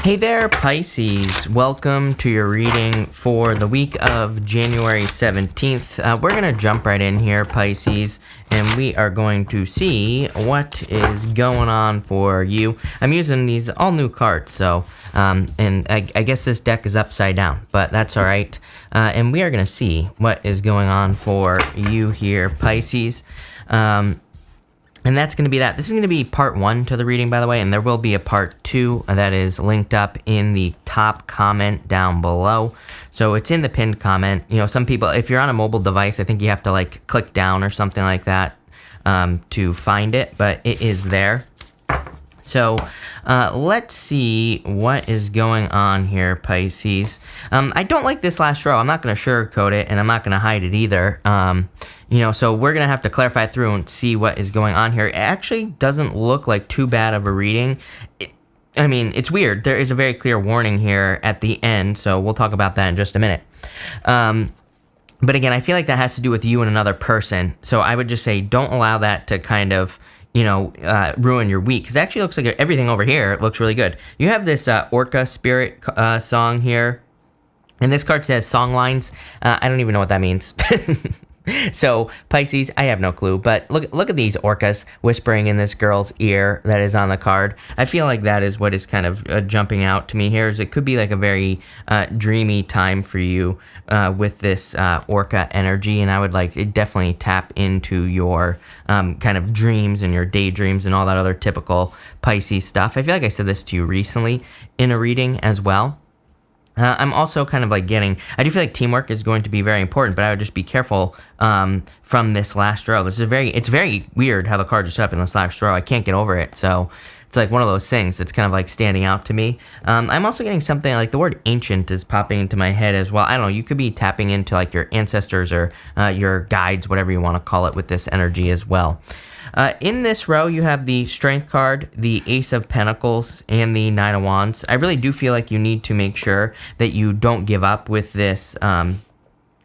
Hey there, Pisces. Welcome to your reading for the week of January 17th. We're going to jump right in here, Pisces, and we are going to see what is going on for you. I'm using these all new cards, so, and I guess this deck is upside down, but that's all right. And we are going to see what is going on for you here, Pisces. And that's going to be that. This is going to be part 1 to the reading, by the way, and there will be a part 2 that is linked up in the top comment down below. So it's in the pinned comment. You know, some people, if you're on a mobile device, I think you have to like click down or something like that to find it, but it is there. So let's see what is going on here, Pisces. I don't like this last row. I'm not going to sugarcoat it, and I'm not going to hide it either. You know, so we're going to have to clarify through and see what is going on here. It actually doesn't look like too bad of a reading. I mean, it's weird. There is a very clear warning here at the end, so we'll talk about that in just a minute. But again, I feel like that has to do with you and another person. So I would just say don't allow that to kind of, you know, ruin your week. Because it actually looks like everything over here looks really good. You have this Orca spirit song here. And this card says song lines. I don't even know what that means. So, Pisces, I have no clue, but look at these orcas whispering in this girl's ear that is on the card. I feel like that is what is kind of jumping out to me here, is it could be like a very dreamy time for you with this orca energy, and I would like definitely tap into your kind of dreams and your daydreams and all that other typical Pisces stuff. I feel like I said this to you recently in a reading as well. I'm also kind of like I do feel like teamwork is going to be very important, but I would just be careful from this last row. It's very weird how the cards are set up in this last row. I can't get over it. So it's like one of those things that's kind of like standing out to me. I'm also getting something like the word ancient is popping into my head as well. I don't know. You could be tapping into like your ancestors or your guides, whatever you want to call it, with this energy as well. In this row, you have the Strength card, the Ace of Pentacles, and the Nine of Wands. I really do feel like you need to make sure that you don't give up with this Nine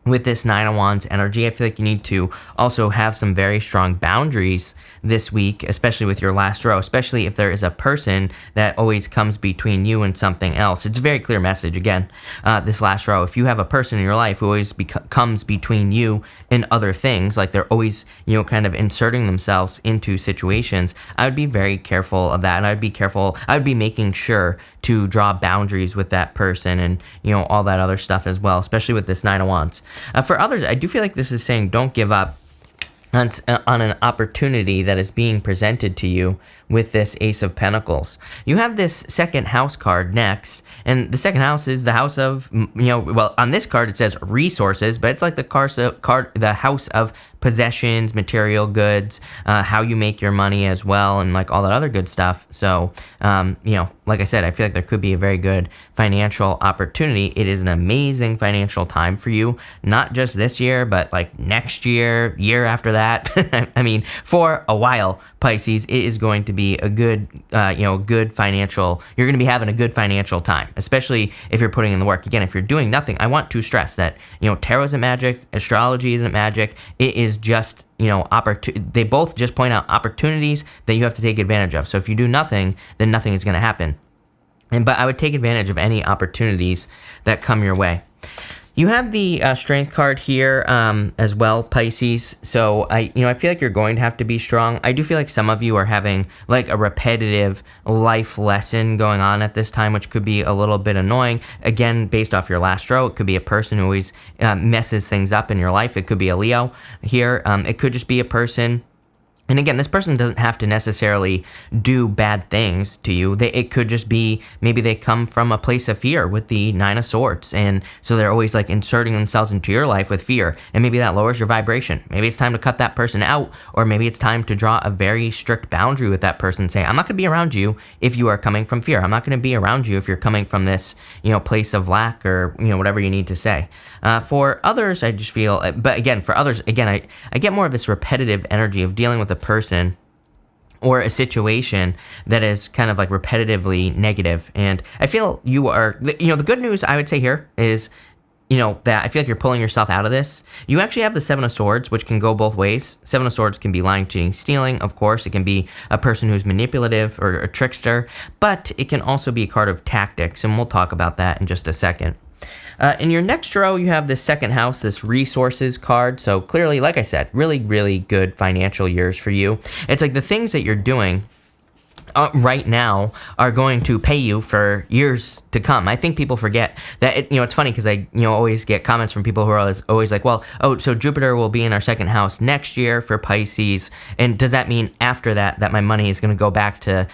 of Wands energy. I feel like you need to also have some very strong boundaries this week, especially with your last row, especially if there is a person that always comes between you and something else. It's a very clear message, again, this last row. If you have a person in your life who always comes between you and other things, like they're always, you know, kind of inserting themselves into situations, I would be very careful of that, and I would be making sure to draw boundaries with that person and, you know, all that other stuff as well, especially with this Nine of Wands. For others, I do feel like this is saying don't give up on an opportunity that is being presented to you with this Ace of Pentacles. You have this second house card next, and the second house is the house of, you know, well, on this card it says resources, but it's like the house of possessions, material goods, how you make your money as well, and like all that other good stuff. So, you know, like I said, I feel like there could be a very good financial opportunity. It is an amazing financial time for you, not just this year, but like next year, year after that. I mean, for a while, Pisces, it is going to be a good, you know, good financial, you're going to be having a good financial time, especially if you're putting in the work. Again, if you're doing nothing, I want to stress that, you know, tarot isn't magic, astrology isn't magic. It is just, you know, they both just point out opportunities that you have to take advantage of. So if you do nothing, then nothing is going to happen. But I would take advantage of any opportunities that come your way. You have the Strength card here as well, Pisces. So I feel like you're going to have to be strong. I do feel like some of you are having like a repetitive life lesson going on at this time, which could be a little bit annoying. Again, based off your last row, it could be a person who always messes things up in your life. It could be a Leo here. It could just be a person. And again, this person doesn't have to necessarily do bad things to you. It could just be, maybe they come from a place of fear with the Nine of Swords. And so they're always like inserting themselves into your life with fear. And maybe that lowers your vibration. Maybe it's time to cut that person out. Or maybe it's time to draw a very strict boundary with that person. Say, I'm not going to be around you if you are coming from fear. I'm not going to be around you if you're coming from this, you know, place of lack or, you know, whatever you need to say. For others, I just feel, but again, for others, again, I get more of this repetitive energy of dealing with a person or a situation that is kind of like repetitively negative. And I feel you are, you know, the good news I would say here is that I feel like you're pulling yourself out of this. You actually have the Seven of Swords, which can go both ways. Seven of Swords can be lying, cheating, stealing, of course. It can be a person who's manipulative or a trickster, but it can also be a card of tactics, and we'll talk about that in just a second. In your next row, you have the second house, this resources card. So clearly, like I said, really, really good financial years for you. It's like the things that you're doing right now are going to pay you for years to come. I think people forget that, it's funny because I, always get comments from people who are always like, well, so Jupiter will be in our second house next year for Pisces. And does that mean after that my money is going to go back to,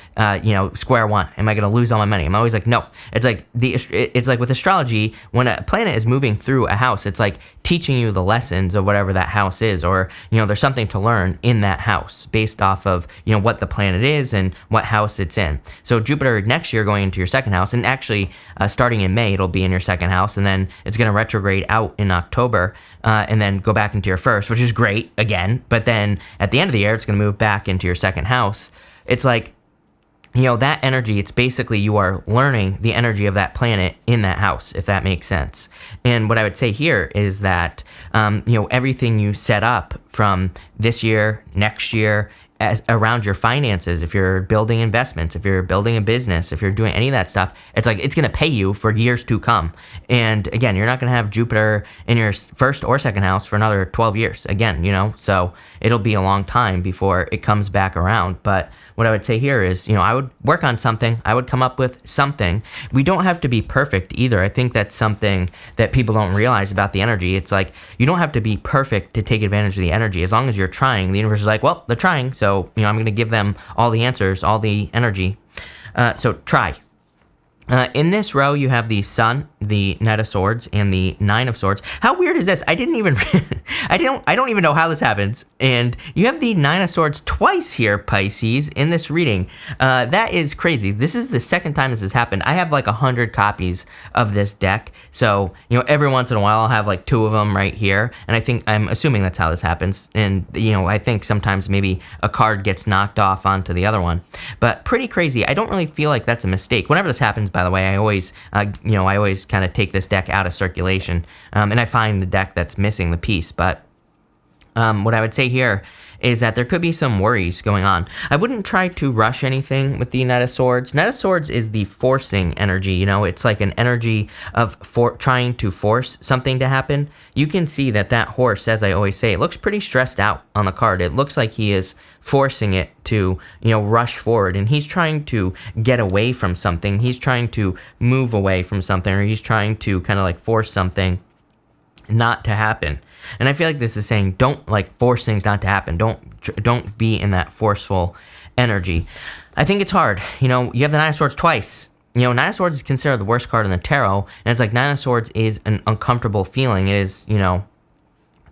square one? Am I going to lose all my money? I'm always like, no. It's like it's like with astrology, when a planet is moving through a house, it's like teaching you the lessons of whatever that house is, or, there's something to learn in that house based off of, what the planet is and what house it's in. So Jupiter next year going into your second house, and actually starting in May, it'll be in your second house, and then it's going to retrograde out in October, and then go back into your first, which is great again. But then at the end of the year, it's going to move back into your second house. It's like, that energy, it's basically you are learning the energy of that planet in that house, if that makes sense. And what I would say here is that, everything you set up from this year, next year, around your finances, if you're building investments, if you're building a business, if you're doing any of that stuff, it's like it's going to pay you for years to come. And again, you're not going to have Jupiter in your first or second house for another 12 years again, so it'll be a long time before it comes back around. But what I would say here is, I would work on something. I would come up with something. We don't have to be perfect either. I think that's something that people don't realize about the energy. It's like you don't have to be perfect to take advantage of the energy. As long as you're trying, the universe is like, well, they're trying, so I'm going to give them all the answers, all the energy. So try. In this row, you have the Sun, the Knight of Swords, and the Nine of Swords. How weird is this? I don't even know how this happens. And you have the Nine of Swords twice here, Pisces, in this reading. That is crazy. This is the second time this has happened. I have like 100 copies of this deck. So, every once in a while I'll have like 2 of them right here. And I'm assuming that's how this happens. And, I think sometimes maybe a card gets knocked off onto the other one. But pretty crazy. I don't really feel like that's a mistake. Whenever this happens, by the way, I always kind of take this deck out of circulation, and I find the deck that's missing the piece. But what I would say here is that there could be some worries going on. I wouldn't try to rush anything with the Knight of Swords. Knight of Swords is the forcing energy. It's like an energy of trying to force something to happen. You can see that horse, as I always say, it looks pretty stressed out on the card. It looks like he is forcing it to, rush forward, and he's trying to get away from something. He's trying to move away from something, or he's trying to kind of like force something not to happen. And I feel like this is saying, don't like force things not to happen. Don't be in that forceful energy. I think it's hard. You have the Nine of Swords twice. Nine of Swords is considered the worst card in the tarot, and it's like Nine of Swords is an uncomfortable feeling. It is,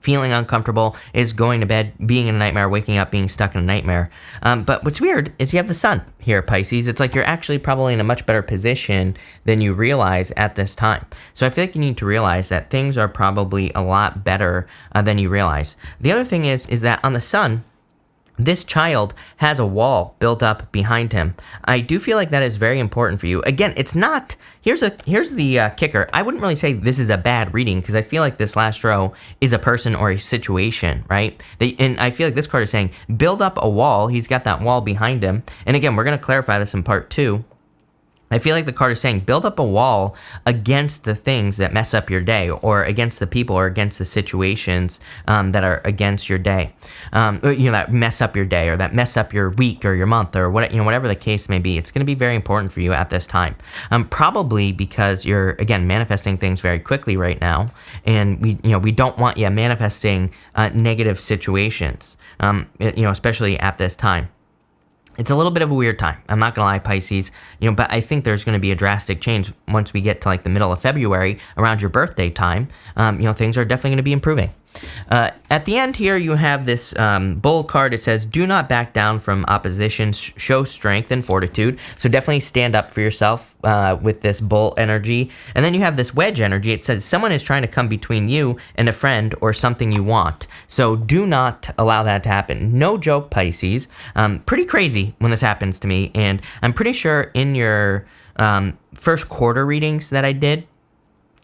feeling uncomfortable, is going to bed, being in a nightmare, waking up, being stuck in a nightmare. But what's weird is you have the Sun here, Pisces. It's like you're actually probably in a much better position than you realize at this time. So I feel like you need to realize that things are probably a lot better than you realize. The other thing is that on the Sun, this child has a wall built up behind him. I do feel like that is very important for you. Again, it's not, here's the kicker. I wouldn't really say this is a bad reading, because I feel like this last row is a person or a situation, right? And I feel like this card is saying, build up a wall. He's got that wall behind him. And again, we're going to clarify this in part 2. I feel like the card is saying, build up a wall against the things that mess up your day, or against the people, or against the situations that are against your day, that mess up your day, or that mess up your week or your month, or whatever the case may be. It's going to be very important for you at this time, probably because you're, again, manifesting things very quickly right now, and we don't want you manifesting negative situations, especially at this time. It's a little bit of a weird time. I'm not going to lie, Pisces, but I think there's going to be a drastic change once we get to like the middle of February, around your birthday time. Things are definitely going to be improving. At the end here, you have this bull card. It says, do not back down from opposition, show strength and fortitude. So definitely stand up for yourself with this bull energy. And then you have this wedge energy. It says someone is trying to come between you and a friend or something you want. So do not allow that to happen. No joke, Pisces. Pretty crazy when this happens to me. And I'm pretty sure in your first quarter readings that I did,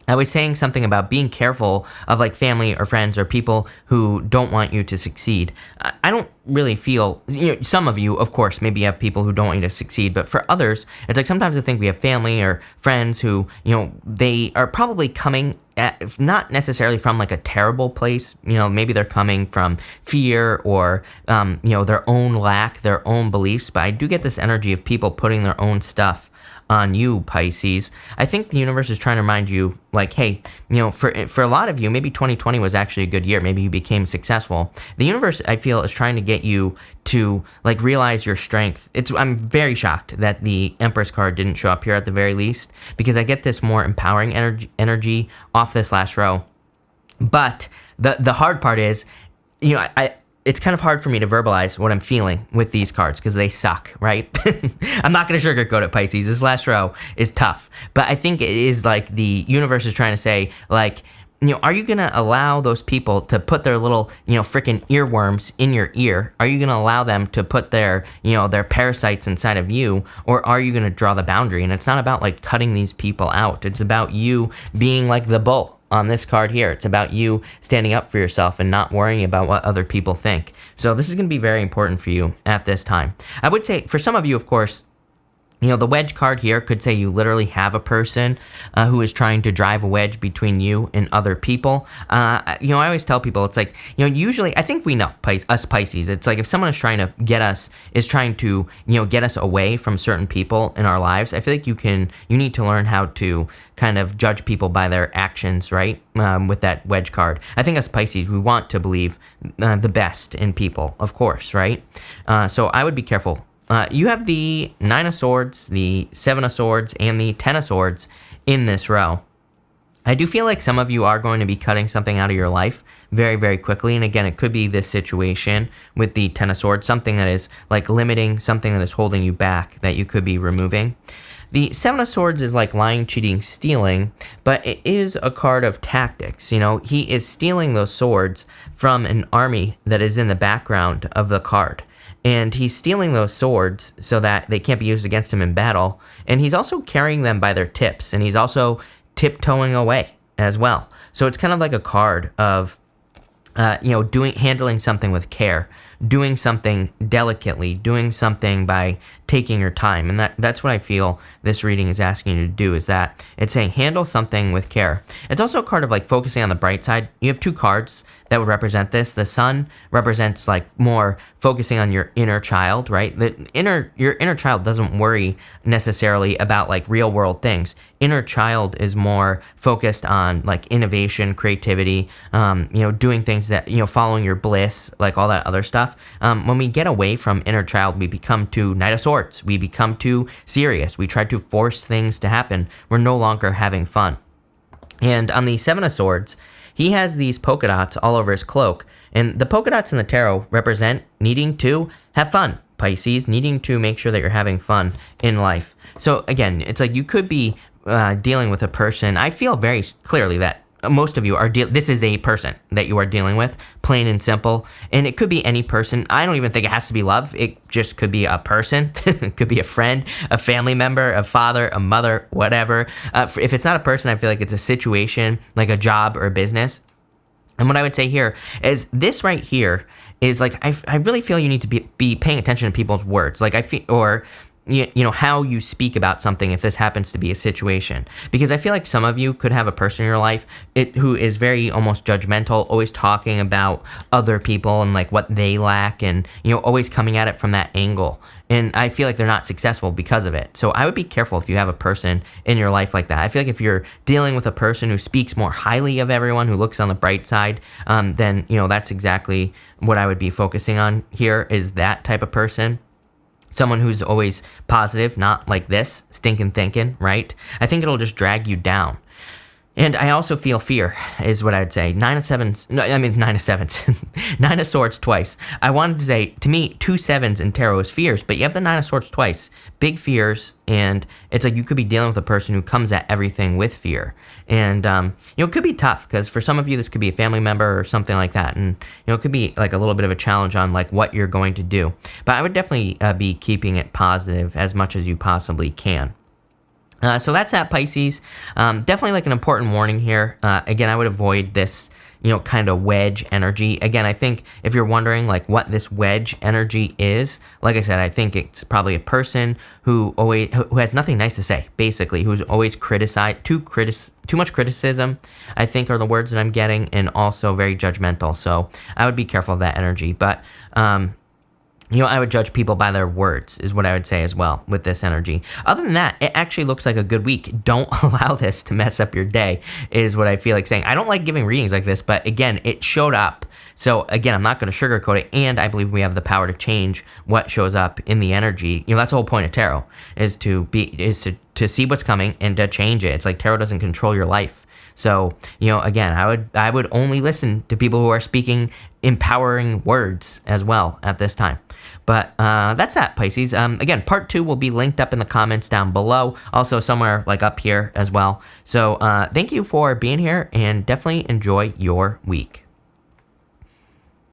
I was saying something about being careful of like family or friends or people who don't want you to succeed. I don't really feel, some of you, of course, maybe you have people who don't want you to succeed, but for others, it's like sometimes I think we have family or friends who, they are probably coming at, not necessarily from like a terrible place, maybe they're coming from fear or, their own lack, their own beliefs, but I do get this energy of people putting their own stuff on you, Pisces. I think the universe is trying to remind you, like, hey, for a lot of you, maybe 2020 was actually a good year. Maybe you became successful. The universe, I feel, is trying to get you to like realize your strength. I'm very shocked that the Empress card didn't show up here at the very least, because I get this more empowering energy off this last row. But the hard part is, it's kind of hard for me to verbalize what I'm feeling with these cards because they suck, right? I'm not going to sugarcoat it, Pisces. This last row is tough. But I think it is like the universe is trying to say, like, are you going to allow those people to put their little, freaking earworms in your ear? Are you going to allow them to put their, their parasites inside of you? Or are you going to draw the boundary? And it's not about like cutting these people out. It's about you being like the bull on this card here. It's about you standing up for yourself and not worrying about what other people think. So this is going to be very important for you at this time. I would say for some of you, of course, the wedge card here could say you literally have a person who is trying to drive a wedge between you and other people. I always tell people, it's like, usually, I think we know, us Pisces, it's like if someone is trying to get us away from certain people in our lives, I feel like you need to learn how to kind of judge people by their actions, right? With that wedge card. I think us Pisces, we want to believe the best in people, of course, right? So I would be careful. You have the 9 of Swords, the 7 of Swords, and the 10 of Swords in this row. I do feel like some of you are going to be cutting something out of your life very, very quickly. And again, it could be this situation with the 10 of Swords, something that is like limiting, something that is holding you back that you could be removing. The 7 of Swords is like lying, cheating, stealing, but it is a card of tactics. He is stealing those swords from an army that is in the background of the card. And he's stealing those swords so that they can't be used against him in battle. And he's also carrying them by their tips. And he's also tiptoeing away as well. So it's kind of like a card of, handling something with care, doing something delicately, doing something by taking your time. And that's what I feel this reading is asking you to do, is that it's saying handle something with care. It's also a card of like focusing on the bright side. You have 2 cards that would represent this. The sun represents like more focusing on your inner child, right? Your inner child doesn't worry necessarily about like real world things. Inner child is more focused on like innovation, creativity, doing things that, following your bliss, like all that other stuff. When we get away from inner child, we become too Knight of Swords. We become too serious. We try to force things to happen. We're no longer having fun. And on the 7 of Swords, he has these polka dots all over his cloak. And the polka dots in the tarot represent needing to have fun, Pisces, needing to make sure that you're having fun in life. So again, it's like you could be dealing with a person. I feel very clearly that most of you are this is a person that you are dealing with, plain and simple. And it could be any person. I don't even think it has to be love. It just could be a person. It could be a friend, a family member, a father, a mother, whatever. If it's not a person, I feel like it's a situation, like a job or a business. And what I would say here is this right here is like, I really feel you need to be paying attention to people's words. Like I feel, or how you speak about something if this happens to be a situation. Because I feel like some of you could have a person in your life who is very almost judgmental, always talking about other people and like what they lack and, always coming at it from that angle. And I feel like they're not successful because of it. So I would be careful if you have a person in your life like that. I feel like if you're dealing with a person who speaks more highly of everyone, who looks on the bright side, then, that's exactly what I would be focusing on here, is that type of person. Someone who's always positive, not like this, stinking thinking, right? I think it'll just drag you down. And I also feel fear, is what I'd say. 9 of Swords twice. I wanted to say, to me, 2 7s in tarot is fears, but you have the 9 of Swords twice. Big fears, and it's like you could be dealing with a person who comes at everything with fear. And, it could be tough, because for some of you, this could be a family member or something like that. And, it could be like a little bit of a challenge on like what you're going to do. But I would definitely be keeping it positive as much as you possibly can. So that's that, Pisces. Definitely like an important warning here. Again, I would avoid this, kind of wedge energy. Again, I think if you're wondering like what this wedge energy is, like I said, I think it's probably a person who has nothing nice to say, basically, who's always criticized, too much criticism, I think are the words that I'm getting, and also very judgmental. So I would be careful of that energy. But I would judge people by their words, is what I would say as well with this energy. Other than that, it actually looks like a good week. Don't allow this to mess up your day, is what I feel like saying. I don't like giving readings like this, but again, it showed up. So again, I'm not going to sugarcoat it, and I believe we have the power to change what shows up in the energy. That's the whole point of tarot, is to see what's coming and to change it. It's like tarot doesn't control your life. So, again, I would only listen to people who are speaking empowering words as well at this time. But that's that, Pisces. Again, part 2 will be linked up in the comments down below, also somewhere like up here as well. So thank you for being here, and definitely enjoy your week.